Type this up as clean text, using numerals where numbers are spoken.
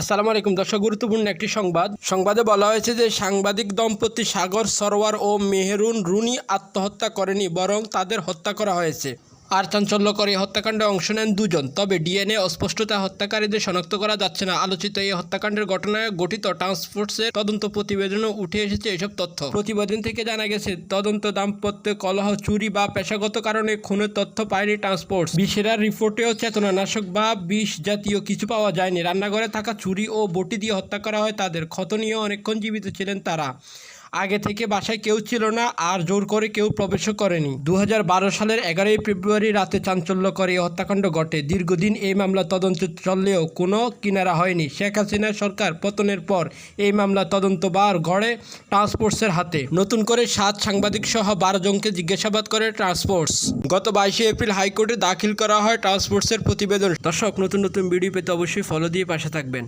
আসসালামু আলাইকুম দর্শক, গুরুত্বপূর্ণ একটি সংবাদে বলা হয়েছে যে সাংবাদিক দম্পতি সাগর সরোয়ার ও মেহেরুন রুনি আত্মহত্যা করেনি, বরং তাদের হত্যা করা হয়েছে। আর চাঞ্চল্যকর এই হত্যাকাণ্ডে অংশ নেন দুজন, তবে ডিএনএ অস্পষ্টতা হত্যাকারীদের শনাক্ত করা যাচ্ছে না। আলোচিত এই হত্যাকাণ্ডের ঘটনায় গঠিত টাস্কফোর্সের তদন্ত প্রতিবেদনে উঠে এসেছে এসব তথ্য। প্রতিবেদন থেকে জানা গেছে, তদন্ত দাম্পত্য কলহ, চুরি বা পেশাগত কারণে খুনের তথ্য পায়নি টাস্কফোর্স। বিশেরার রিপোর্টেও চেতনানাশক বা বিষ জাতীয় কিছু পাওয়া যায়নি। রান্নাঘরে থাকা ছুরি ও বটি দিয়ে হত্যা করা হয় তাদের। ক্ষত নিয়ে অনেকক্ষণ জীবিত ছিলেন তারা। আগে থেকে বাসায় কেউ ছিল না, আর জোর করে কেউ প্রবেশও করেনি। 2012 সালের 11 ফেব্রুয়ারি রাতে চাঞ্চল্যকর এই হত্যাকাণ্ড ঘটে। দীর্ঘদিন এই মামলা তদন্ত চললেও কোনো কিনারা হয়নি। শেখ হাসিনা সরকার পতনের পর এই মামলা তদন্তভার গড়ে টাস্কফোর্সের হাতে। নতুন করে 7 সাংবাদিক সহ 12 জনকে জিজ্ঞাসাবাদ করে টাস্কফোর্স। গত 22 এপ্রিল হাইকোর্টে দাখিল করা হয় টাস্কফোর্সের প্রতিবেদন। দর্শক, নতুন ভিডিও পেতে অবশ্যই ফলো দিয়ে পাশে থাকবেন।